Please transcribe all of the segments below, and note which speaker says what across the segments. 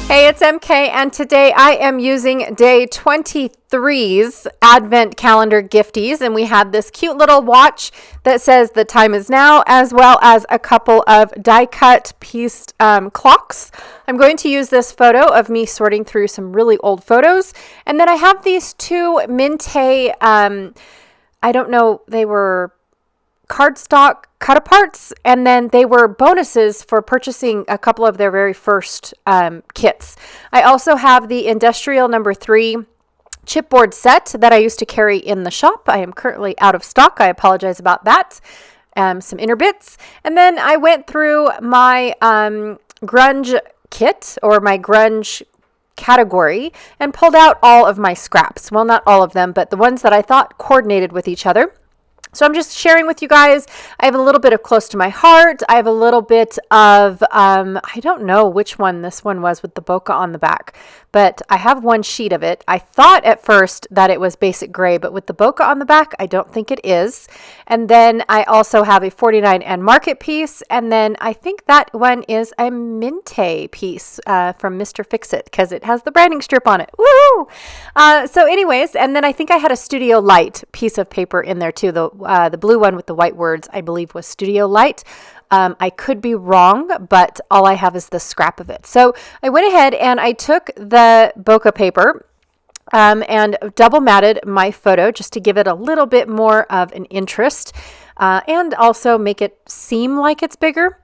Speaker 1: Hey, it's MK, and today I am using day 23's Advent Calendar Gifties, and we had this cute little watch that says the time is now, as well as a couple of die-cut pieced clocks. I'm going to use this photo of me sorting through some really old photos, and then I have these two Minte, I don't know, they were cardstock cut-aparts, and then they were bonuses for purchasing a couple of their very first kits. I also have the Industrial number 3 chipboard set that I used to carry in the shop. I am currently out of stock. I apologize about that. Some inner bits. And then I went through my grunge kit, or my grunge category, and pulled out all of my scraps. Well, not all of them, but the ones that I thought coordinated with each other. So I'm just sharing with you guys. I have a little bit of Close to My Heart. I have a little bit of, I don't know which one this one was with the bokeh on the back, but I have one sheet of it. I thought at first that it was basic gray, but with the bokeh on the back, I don't think it is. And then I also have a 49 and Market piece. And then I think that one is a Minte piece from Mr. Fix-It, because it has the branding strip on it. Woo! So anyways, and then I think I had a Studio Light piece of paper in there too. The blue one with the white words, I believe, was Studio Light. I could be wrong, but all I have is the scrap of it. So I went ahead and I took the bokeh paper and double matted my photo just to give it a little bit more of an interest and also make it seem like it's bigger.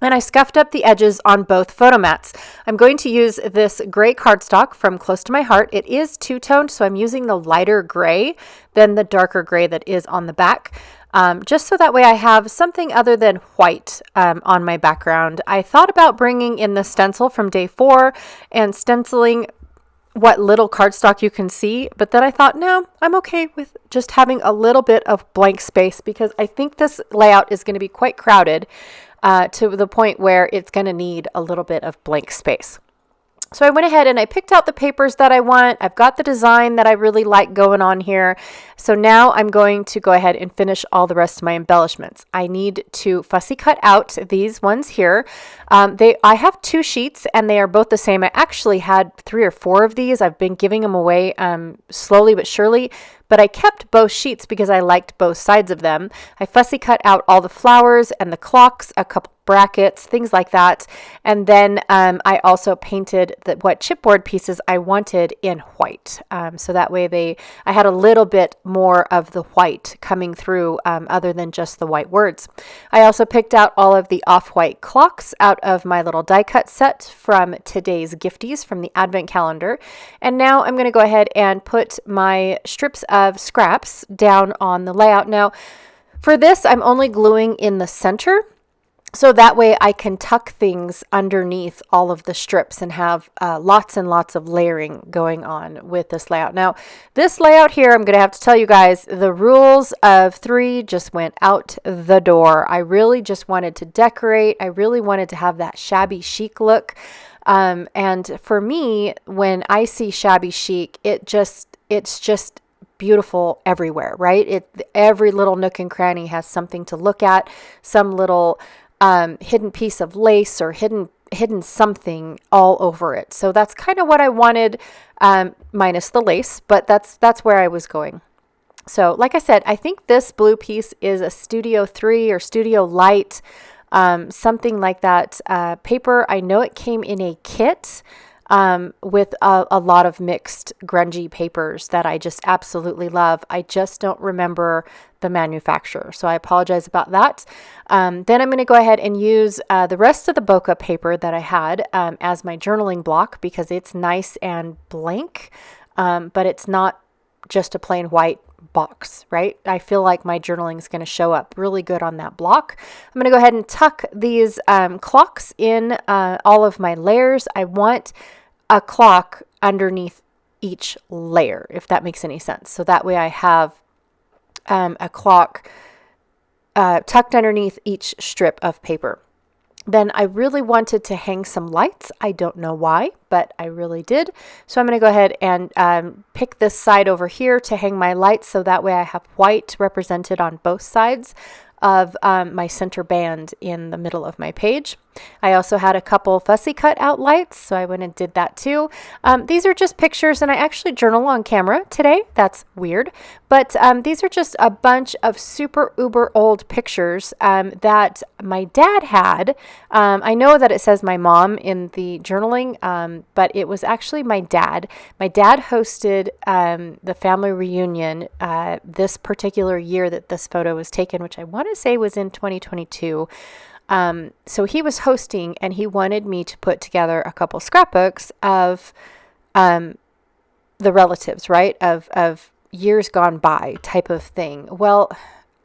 Speaker 1: And I scuffed up the edges on both photo mats. I'm going to use this gray cardstock from Close to My Heart. It is two-toned, so I'm using the lighter gray than the darker gray that is on the back. Just so that way I have something other than white on my background. I thought about bringing in the stencil from day 4 and stenciling what little cardstock you can see, but then I thought, no, I'm okay with just having a little bit of blank space, because I think this layout is going to be quite crowded to the point where it's going to need a little bit of blank space. So I went ahead and I picked out the papers that I want. I've got the design that I really like going on here. So now I'm going to go ahead and finish all the rest of my embellishments. I need to fussy cut out these ones here. I have 2 sheets and they are both the same. I actually had 3 or 4 of these. I've been giving them away slowly but surely, but I kept both sheets because I liked both sides of them. I fussy cut out all the flowers and the clocks, a couple brackets, things like that. And then I also painted what chipboard pieces I wanted in white. So that way I had a little bit more of the white coming through other than just the white words. I also picked out all of the off-white clocks out of my little die cut set from today's Gifties from the Advent Calendar. And now I'm going to go ahead and put my strips of scraps down on the layout. Now for this, I'm only gluing in the center, so that way I can tuck things underneath all of the strips and have lots and lots of layering going on with this layout. Now, this layout here, I'm going to have to tell you guys, the rules of 3 just went out the door. I really just wanted to decorate. I really wanted to have that shabby chic look. And for me, when I see shabby chic, it's just beautiful everywhere, right? Every little nook and cranny has something to look at, some little hidden piece of lace or hidden something all over it. So that's kind of what I wanted, minus the lace, but that's where I was going. So like I said, I think this blue piece is a Studio 3 or Studio Light, something like that paper. I know it came in a kit with a lot of mixed grungy papers that I just absolutely love. I just don't remember the manufacturer, so I apologize about that. Then I'm going to go ahead and use the rest of the bokeh paper that I had as my journaling block, because it's nice and blank, but it's not just a plain white box, right? I feel like my journaling is going to show up really good on that block. I'm going to go ahead and tuck these clocks in all of my layers. I want a clock underneath each layer, if that makes any sense. So that way I have a clock tucked underneath each strip of paper. Then I really wanted to hang some lights. I don't know why, but I really did. So I'm going to go ahead and pick this side over here to hang my lights, so that way I have white represented on both sides of my center band in the middle of my page. I also had a couple fussy cut out lights, so I went and did that too. These are just pictures, and I actually journal on camera today. That's weird. But these are just a bunch of super uber old pictures that my dad had. I know that it says my mom in the journaling, but it was actually my dad. My dad hosted the family reunion this particular year that this photo was taken, which I want to say was in 2022. So he was hosting, and he wanted me to put together a couple scrapbooks of the relatives, right? Of years gone by type of thing. Well,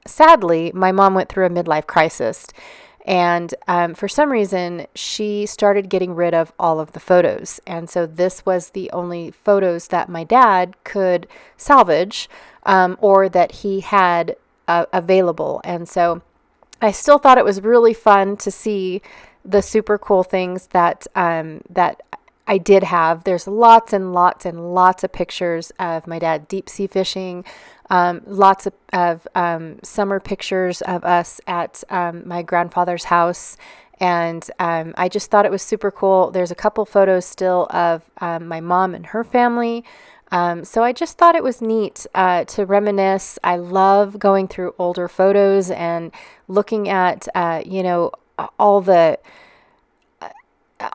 Speaker 1: sadly, my mom went through a midlife crisis, and for some reason, she started getting rid of all of the photos. And so this was the only photos that my dad could salvage or that he had available. And so I still thought it was really fun to see the super cool things that that I did have. There's lots and lots and lots of pictures of my dad deep sea fishing, lots of summer pictures of us at my grandfather's house. And I just thought it was super cool. There's a couple photos still of my mom and her family. So I just thought it was neat to reminisce. I love going through older photos and looking at,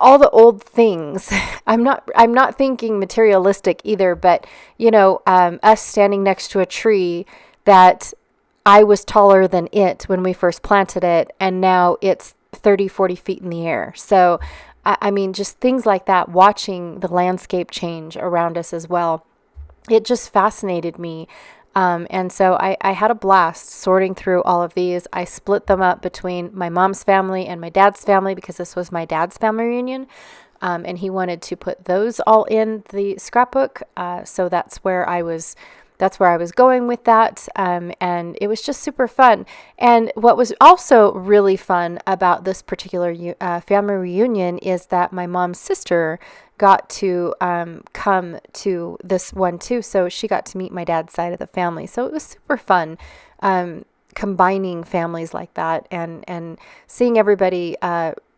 Speaker 1: all the old things. I'm not thinking materialistic either, but us standing next to a tree that I was taller than it when we first planted it, and now it's 30, 40 feet in the air. So, I mean, just things like that, watching the landscape change around us as well. It just fascinated me. And so I had a blast sorting through all of these. I split them up between my mom's family and my dad's family because this was my dad's family reunion. And he wanted to put those all in the scrapbook. So that's where I was going with that. And it was just super fun. And what was also really fun about this particular family reunion is that my mom's sister got to come to this one too. So she got to meet my dad's side of the family. So it was super fun combining families like that and seeing everybody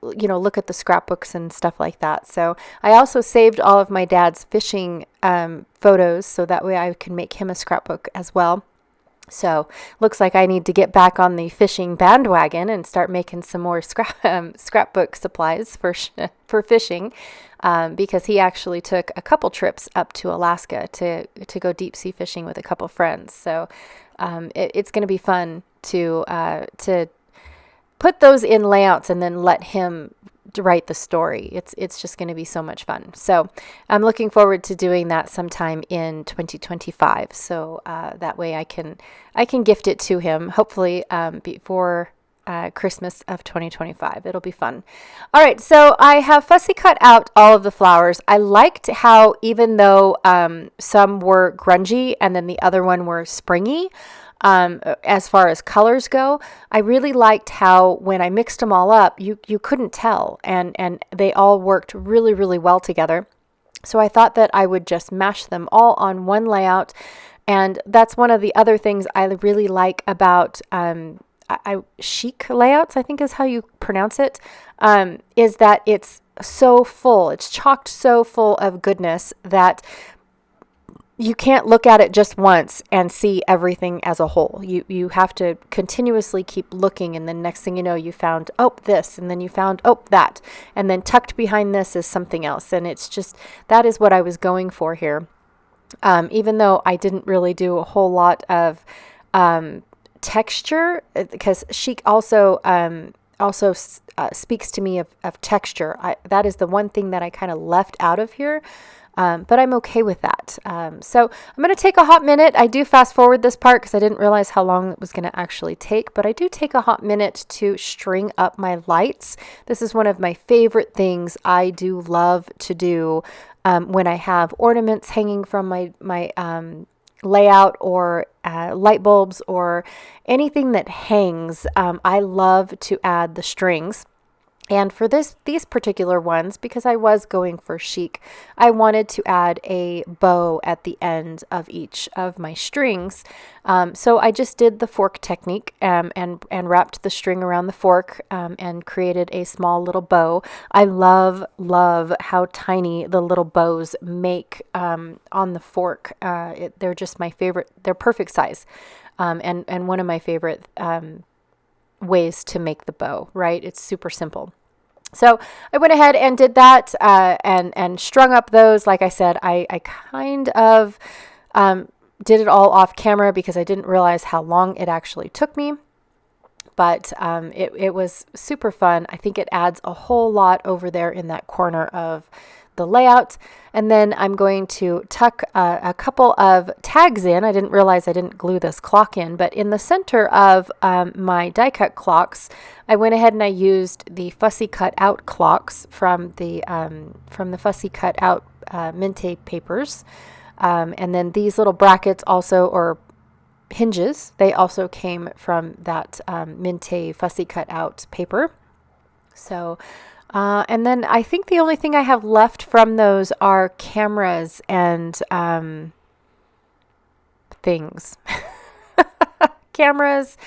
Speaker 1: look at the scrapbooks and stuff like that. So I also saved all of my dad's fishing photos so that way I can make him a scrapbook as well. So looks like I need to get back on the fishing bandwagon and start making some more scrapbook supplies for fishing, because he actually took a couple trips up to Alaska to go deep sea fishing with a couple friends. So it's going to be fun to put those in layouts and then let him write the story. It's just going to be so much fun. So I'm looking forward to doing that sometime in 2025. So that way I can gift it to him, hopefully before Christmas of 2025. It'll be fun. All right, so I have fussy cut out all of the flowers. I liked how even though some were grungy and then the other one were springy, as far as colors go, I really liked how when I mixed them all up, you couldn't tell, and they all worked really, really well together. So I thought that I would just mash them all on one layout, and that's one of the other things I really like about chic layouts, I think is how you pronounce it, is that it's so full. It's chocked so full of goodness that you can't look at it just once and see everything as a whole. You have to continuously keep looking, and then next thing you know, you found, this, and then you found, that. And then tucked behind this is something else. And it's just, that is what I was going for here. Even though I didn't really do a whole lot of texture, because chic also speaks to me of texture. That is the one thing that I kind of left out of here. But I'm okay with that. So I'm going to take a hot minute. I do fast forward this part because I didn't realize how long it was going to actually take, but I do take a hot minute to string up my lights. This is one of my favorite things I do love to do when I have ornaments hanging from my layout or light bulbs or anything that hangs. I love to add the strings. And for these particular ones, because I was going for chic, I wanted to add a bow at the end of each of my strings. So I just did the fork technique and wrapped the string around the fork and created a small little bow. I love how tiny the little bows make on the fork. They're just my favorite. They're perfect size, and one of my favorite ways to make the bow, right? It's super simple. So I went ahead and did that and strung up those. Like I said, I kind of did it all off camera because I didn't realize how long it actually took me. But it was super fun. I think it adds a whole lot over there in that corner of the layout. And then I'm going to tuck a couple of tags in. I didn't realize I didn't glue this clock in, but in the center of my die cut clocks, I went ahead and I used the fussy cut out clocks from the fussy cut out Minte papers. And then these little brackets also, or hinges, they also came from that Minte fussy cut out paper. So and then I think the only thing I have left from those are cameras and things. Cameras.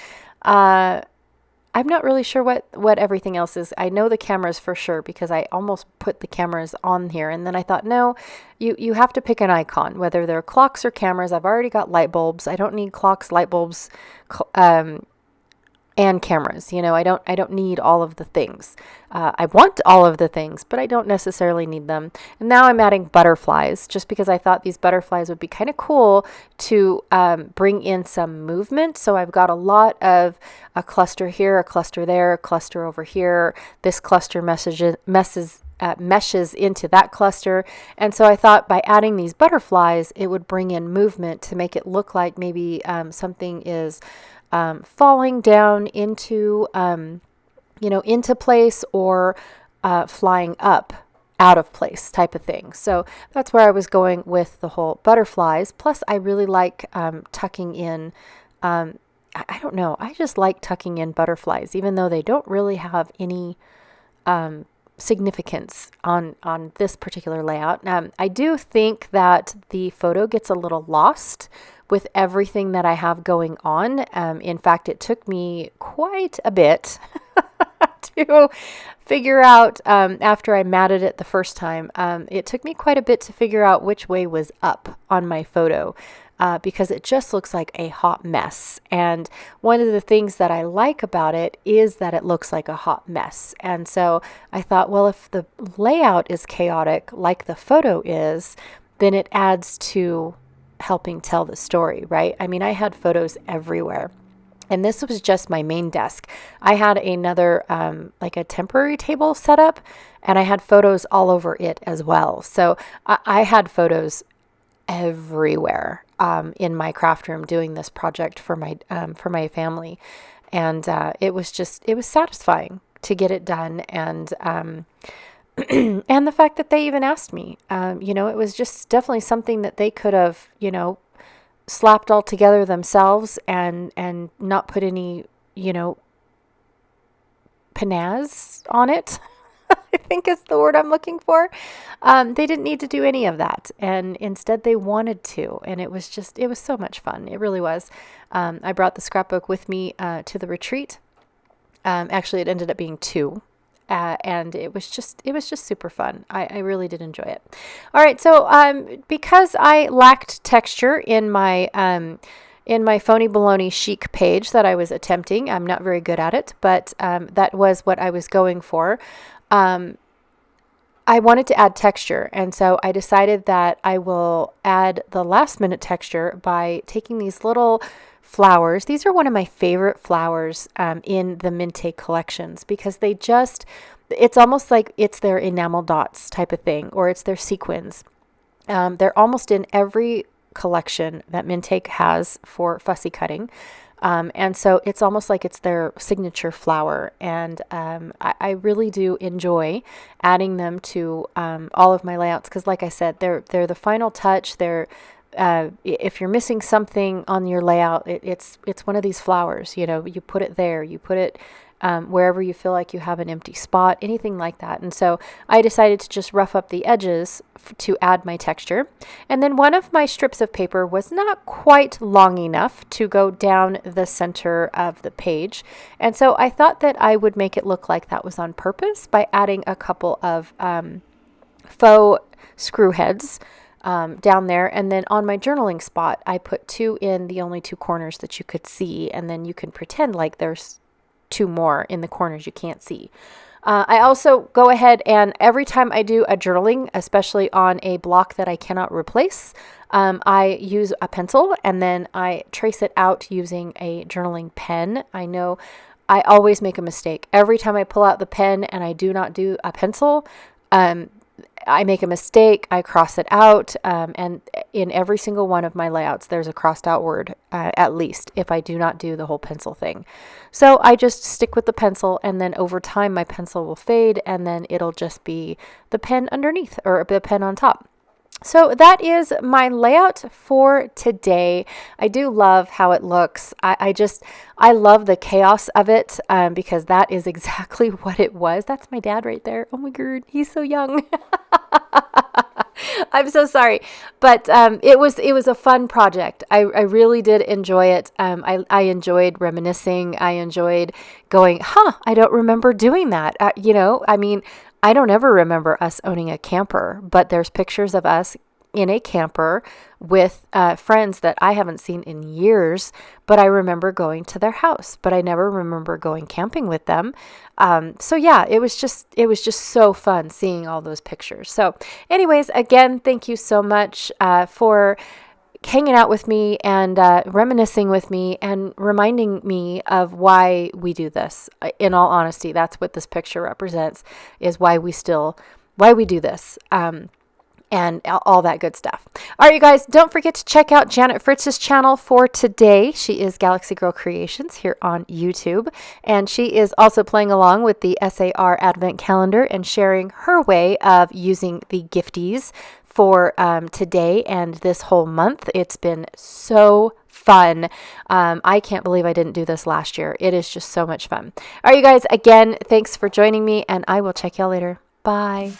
Speaker 1: I'm not really sure what everything else is. I know the cameras for sure because I almost put the cameras on here. And then I thought, no, you have to pick an icon, whether they're clocks or cameras. I've already got light bulbs. I don't need clocks, light bulbs, and cameras. I don't need all of the things. I want all of the things, but I don't necessarily need them. And now I'm adding butterflies just because I thought these butterflies would be kind of cool to bring in some movement. So I've got a lot of a cluster here, a cluster there, a cluster over here. This cluster meshes into that cluster. And so I thought by adding these butterflies, it would bring in movement to make it look like maybe something is falling down into, into place or flying up out of place type of thing. So that's where I was going with the whole butterflies. Plus, I really like tucking in, I don't know, I just like tucking in butterflies, even though they don't really have any significance on this particular layout. I do think that the photo gets a little lost with everything that I have going on. In fact, it took me quite a bit to figure out, after I matted it the first time, it took me quite a bit to figure out which way was up on my photo. Because it just looks like a hot mess. And one of the things that I like about it is that it looks like a hot mess. And so I thought, well, if the layout is chaotic like the photo is, then it adds to helping tell the story, right? I mean, I had photos everywhere. And this was just my main desk. I had another, like a temporary table set up, and I had photos all over it as well. So I had photos everywhere in my craft room doing this project for my family. And it was satisfying to get it done. And and the fact that they even asked me, it was just definitely something that they could have, slapped all together themselves and not put any, pizzazz on it. I think is the word I'm looking for. They didn't need to do any of that. And instead they wanted to. And it was so much fun. It really was. I brought the scrapbook with me to the retreat. Actually, it ended up being 2. And it was just super fun. I really did enjoy it. All right. So because I lacked texture in my phony baloney chic page that I was attempting, I'm not very good at it, but that was what I was going for. I wanted to add texture, and so I decided that I will add the last minute texture by taking these little flowers. These are one of my favorite flowers in the Minte collections because it's almost like it's their enamel dots type of thing, or it's their sequins. They're almost in every collection that Minte has for fussy cutting. And so it's almost like it's their signature flower. And I really do enjoy adding them to all of my layouts because, like I said, they're the final touch. If you're missing something on your layout, it's one of these flowers. You put it there. You put it wherever you feel like you have an empty spot, anything like that. And so I decided to just rough up the edges to add my texture. And then one of my strips of paper was not quite long enough to go down the center of the page. And so I thought that I would make it look like that was on purpose by adding a couple of faux screw heads down there. And then on my journaling spot, I put 2 in the only 2 corners that you could see. And then you can pretend like there's 2 more in the corners you can't see. I also go ahead and every time I do a journaling, especially on a block that I cannot replace, I use a pencil and then I trace it out using a journaling pen. I know I always make a mistake. Every time I pull out the pen and I do not do a pencil, I make a mistake, I cross it out, and in every single one of my layouts, there's a crossed out word, at least, if I do not do the whole pencil thing. So I just stick with the pencil, and then over time, my pencil will fade, and then it'll just be the pen underneath, or the pen on top. So that is my layout for today. I do love how it looks. I love the chaos of it because that is exactly what it was. That's my dad right there. Oh my God, he's so young. I'm so sorry, but it was a fun project. I really did enjoy it. I enjoyed reminiscing. I enjoyed going, I don't remember doing that. I don't ever remember us owning a camper, but there's pictures of us in a camper with friends that I haven't seen in years, but I remember going to their house, but I never remember going camping with them. So yeah, it was just so fun seeing all those pictures. So anyways, again, thank you so much for hanging out with me and reminiscing with me and reminding me of why we do this. In all honesty, that's what this picture represents, is why we do this. And all that good stuff. All right, you guys, don't forget to check out Janet Fritz's channel for today. She is Galaxy Girl Creations here on YouTube, and she is also playing along with the SAR Advent Calendar and sharing her way of using the gifties for today and this whole month. It's been so fun. I can't believe I didn't do this last year. It is just so much fun. All right, you guys, again, thanks for joining me, and I will check y'all later. Bye.